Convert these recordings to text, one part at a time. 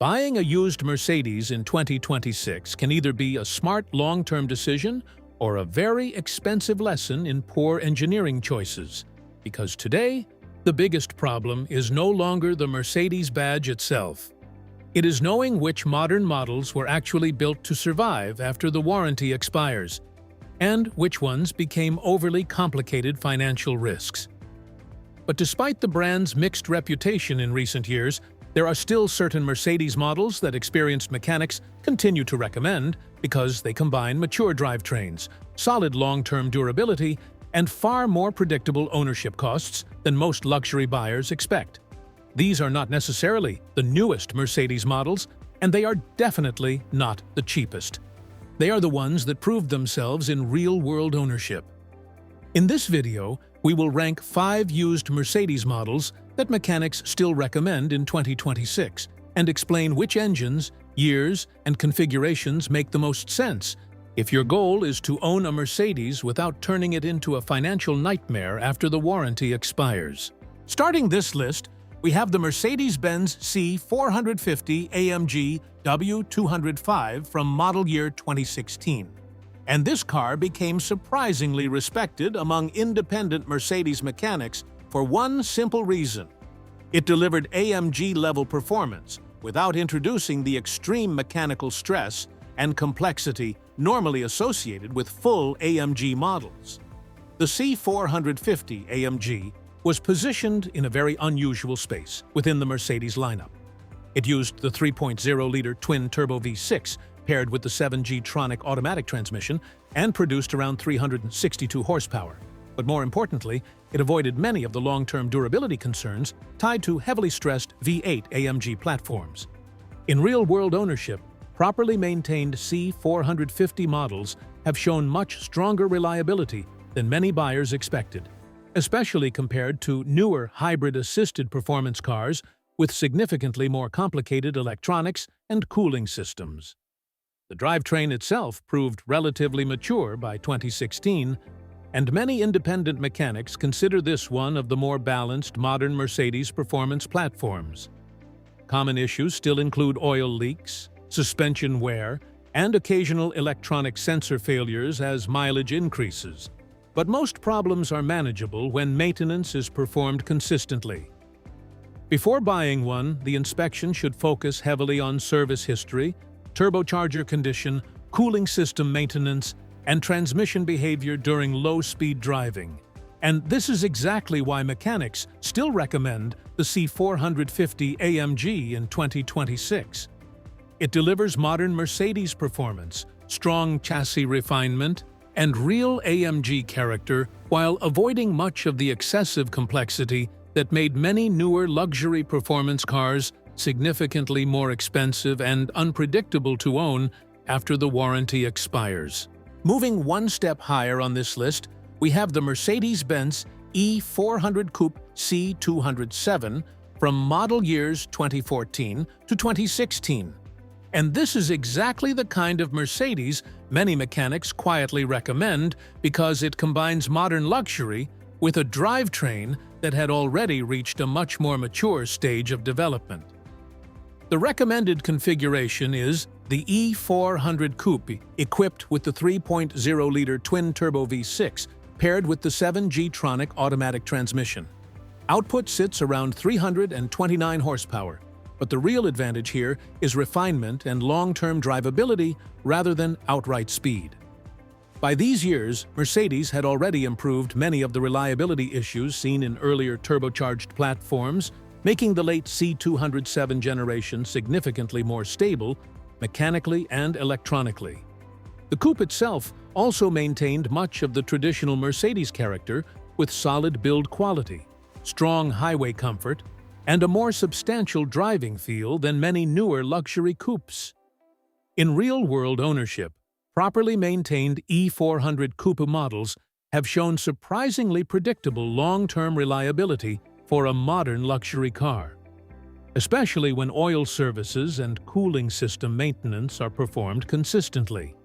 Buying a used Mercedes in 2026 can either be a smart long-term decision or a very expensive lesson in poor engineering choices. Because today, the biggest problem is no longer the Mercedes badge itself. It is knowing which modern models were actually built to survive after the warranty expires, and which ones became overly complicated financial risks. But despite the brand's mixed reputation in recent years, there are still certain Mercedes models that experienced mechanics continue to recommend because they combine mature drivetrains, solid long-term durability, and far more predictable ownership costs than most luxury buyers expect. These are not necessarily the newest Mercedes models, and they are definitely not the cheapest. They are the ones that proved themselves in real-world ownership. In this video, we will rank 5 used Mercedes models that mechanics still recommend in 2026 and explain which engines, years, and configurations make the most sense if your goal is to own a Mercedes without turning it into a financial nightmare after the warranty expires. Starting this list, we have the Mercedes-Benz C450 AMG W205 from model year 2016. And this car became surprisingly respected among independent Mercedes mechanics for one simple reason. It delivered AMG-level performance without introducing the extreme mechanical stress and complexity normally associated with full AMG models. The C450 AMG was positioned in a very unusual space within the Mercedes lineup. It used the 3.0-liter twin-turbo V6 paired with the 7G-tronic automatic transmission and produced around 362 horsepower. But more importantly, it avoided many of the long-term durability concerns tied to heavily stressed V8 AMG platforms. In real-world ownership, properly maintained C450 models have shown much stronger reliability than many buyers expected, especially compared to newer hybrid-assisted performance cars with significantly more complicated electronics and cooling systems. The drivetrain itself proved relatively mature by 2016, and many independent mechanics consider this one of the more balanced modern Mercedes performance platforms. Common issues still include oil leaks, suspension wear, and occasional electronic sensor failures as mileage increases. But most problems are manageable when maintenance is performed consistently. Before buying one, the inspection should focus heavily on service history, turbocharger condition, cooling system maintenance, and transmission behavior during low-speed driving. And this is exactly why mechanics still recommend the C450 AMG in 2026. It delivers modern Mercedes performance, strong chassis refinement, and real AMG character while avoiding much of the excessive complexity that made many newer luxury performance cars significantly more expensive and unpredictable to own after the warranty expires. Moving one step higher on this list, we have the Mercedes-Benz E400 Coupe C207 from model years 2014 to 2016. And this is exactly the kind of Mercedes many mechanics quietly recommend because it combines modern luxury with a drivetrain that had already reached a much more mature stage of development. The recommended configuration is the E400 Coupe, equipped with the 3.0-liter twin-turbo V6 paired with the 7G-tronic automatic transmission. Output sits around 329 horsepower, but the real advantage here is refinement and long-term drivability rather than outright speed. By these years, Mercedes had already improved many of the reliability issues seen in earlier turbocharged platforms, making the late C207 generation significantly more stable, mechanically and electronically. The coupe itself also maintained much of the traditional Mercedes character with solid build quality, strong highway comfort, and a more substantial driving feel than many newer luxury coupes. In real-world ownership, properly maintained E400 Coupe models have shown surprisingly predictable long-term reliability for a modern luxury car, especially when oil services and cooling system maintenance are performed consistently.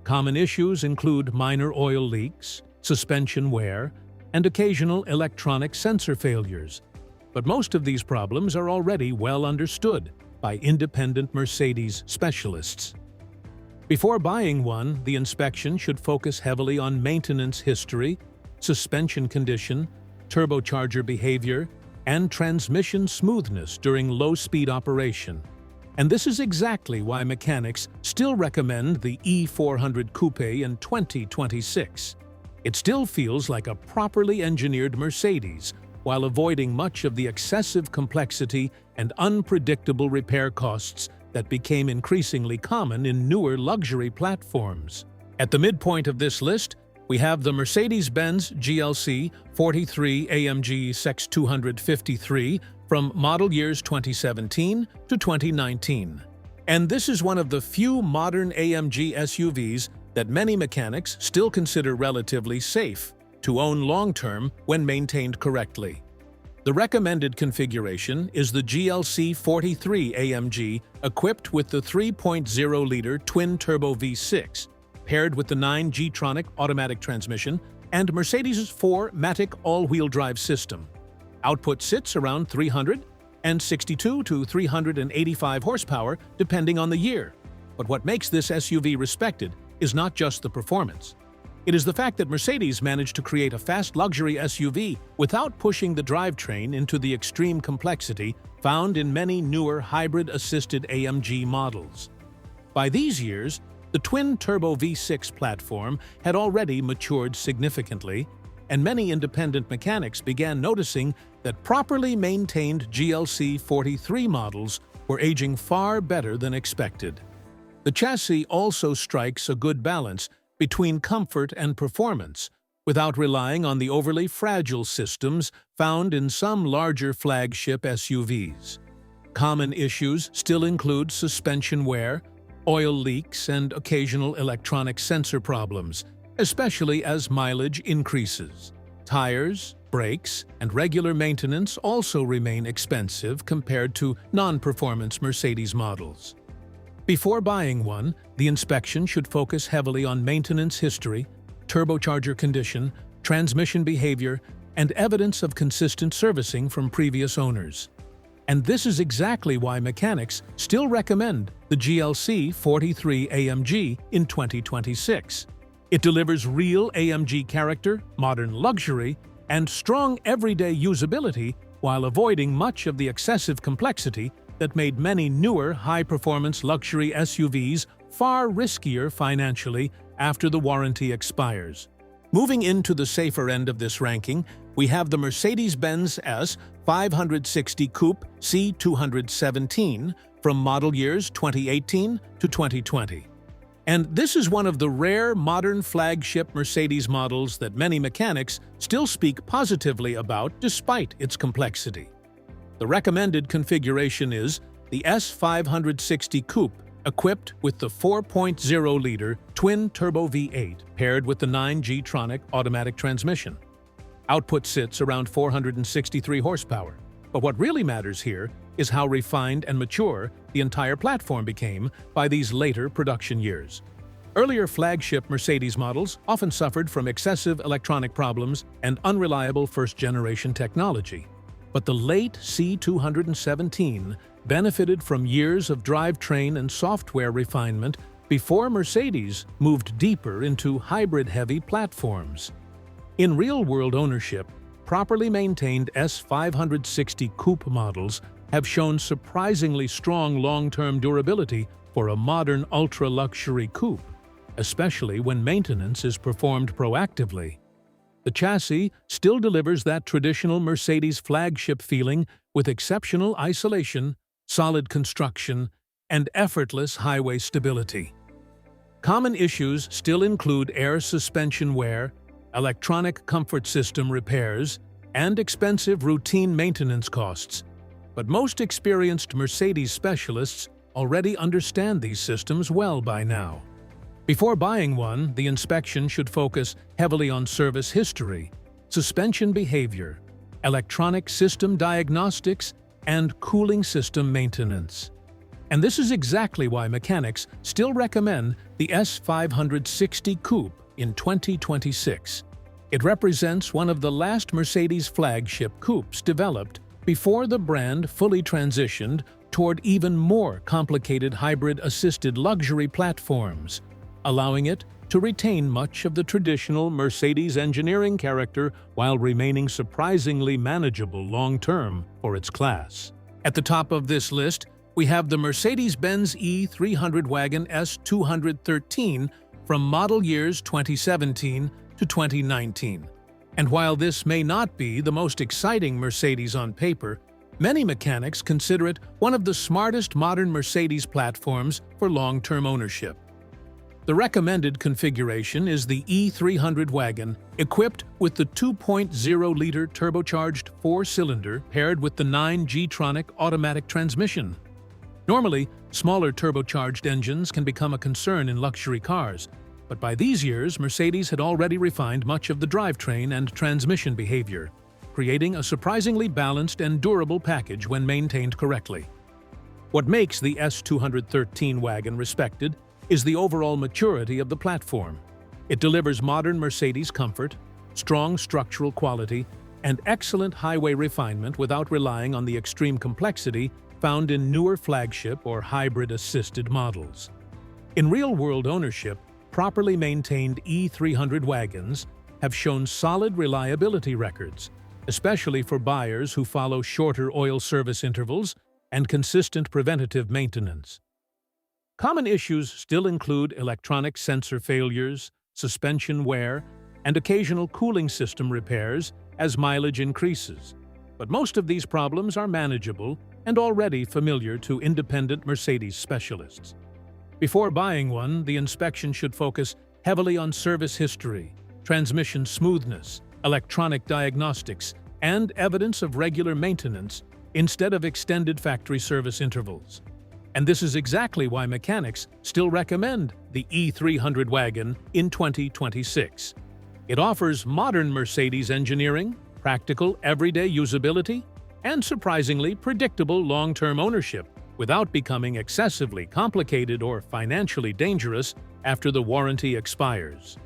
Common issues include minor oil leaks, suspension wear, and occasional electronic sensor failures, but most of these problems are already well understood by independent Mercedes specialists. Before buying one, the inspection should focus heavily on maintenance history, suspension condition, turbocharger behavior, and transmission smoothness during low-speed operation. And this is exactly why mechanics still recommend the E400 Coupe in 2026. It still feels like a properly engineered Mercedes, while avoiding much of the excessive complexity and unpredictable repair costs that became increasingly common in newer luxury platforms. At the midpoint of this list, we have the Mercedes-Benz GLC 43 AMG C450 from model years 2017 to 2019. And this is one of the few modern AMG SUVs that many mechanics still consider relatively safe to own long-term when maintained correctly. The recommended configuration is the GLC 43 AMG equipped with the 3.0-liter twin-turbo V6, paired with the 9G-tronic automatic transmission and Mercedes' 4MATIC all-wheel drive system. Output sits around 362 to 385 horsepower depending on the year. But what makes this SUV respected is not just the performance. It is the fact that Mercedes managed to create a fast luxury SUV without pushing the drivetrain into the extreme complexity found in many newer hybrid-assisted AMG models. By these years, the twin-turbo V6 platform had already matured significantly, and many independent mechanics began noticing that properly maintained GLC 43 models were aging far better than expected. The chassis also strikes a good balance between comfort and performance, without relying on the overly fragile systems found in some larger flagship SUVs. Common issues still include suspension wear, oil leaks, and occasional electronic sensor problems, especially as mileage increases. Tires, brakes, and regular maintenance also remain expensive compared to non-performance Mercedes models. Before buying one, the inspection should focus heavily on maintenance history, turbocharger condition, transmission behavior, and evidence of consistent servicing from previous owners. And this is exactly why mechanics still recommend the GLC 43 AMG in 2026. It delivers real AMG character, modern luxury, and strong everyday usability while avoiding much of the excessive complexity that made many newer high-performance luxury SUVs far riskier financially after the warranty expires. Moving into the safer end of this ranking, we have the Mercedes-Benz S560 Coupe C217 from model years 2018 to 2020. And this is one of the rare modern flagship Mercedes models that many mechanics still speak positively about despite its complexity. The recommended configuration is the S560 Coupe, equipped with the 4.0-liter twin-turbo V8 paired with the 9G-tronic automatic transmission. Output sits around 463 horsepower. But what really matters here is how refined and mature the entire platform became by these later production years. Earlier flagship Mercedes models often suffered from excessive electronic problems and unreliable first-generation technology. But the late C217 benefited from years of drivetrain and software refinement before Mercedes moved deeper into hybrid-heavy platforms. In real-world ownership, properly maintained S560 Coupe models have shown surprisingly strong long-term durability for a modern ultra-luxury coupe, especially when maintenance is performed proactively. The chassis still delivers that traditional Mercedes flagship feeling with exceptional isolation, solid construction, and effortless highway stability. Common issues still include air suspension wear, electronic comfort system repairs, and expensive routine maintenance costs. But most experienced Mercedes specialists already understand these systems well by now. Before buying one, the inspection should focus heavily on service history, suspension behavior, electronic system diagnostics, and cooling system maintenance. And this is exactly why mechanics still recommend the S560 Coupe in 2026. It represents one of the last Mercedes flagship coupes developed before the brand fully transitioned toward even more complicated hybrid-assisted luxury platforms, allowing it to retain much of the traditional Mercedes engineering character while remaining surprisingly manageable long-term for its class. At the top of this list, we have the Mercedes-Benz E300 Wagon S213 from model years 2017 to 2019. And while this may not be the most exciting Mercedes on paper, many mechanics consider it one of the smartest modern Mercedes platforms for long-term ownership. The recommended configuration is the E300 Wagon, equipped with the 2.0-liter turbocharged 4-cylinder paired with the 9G-tronic automatic transmission. Normally, smaller turbocharged engines can become a concern in luxury cars, but by these years, Mercedes had already refined much of the drivetrain and transmission behavior, creating a surprisingly balanced and durable package when maintained correctly. What makes the S213 wagon respected is the overall maturity of the platform. It delivers modern Mercedes comfort, strong structural quality, and excellent highway refinement without relying on the extreme complexity found in newer flagship or hybrid-assisted models. In real-world ownership, properly maintained E300 wagons have shown solid reliability records, especially for buyers who follow shorter oil service intervals and consistent preventative maintenance. Common issues still include electronic sensor failures, suspension wear, and occasional cooling system repairs as mileage increases. But most of these problems are manageable and already familiar to independent Mercedes specialists. Before buying one, the inspection should focus heavily on service history, transmission smoothness, electronic diagnostics, and evidence of regular maintenance instead of extended factory service intervals. And this is exactly why mechanics still recommend the E300 wagon in 2026. It offers modern Mercedes engineering, practical everyday usability, and surprisingly predictable long-term ownership without becoming excessively complicated or financially dangerous after the warranty expires.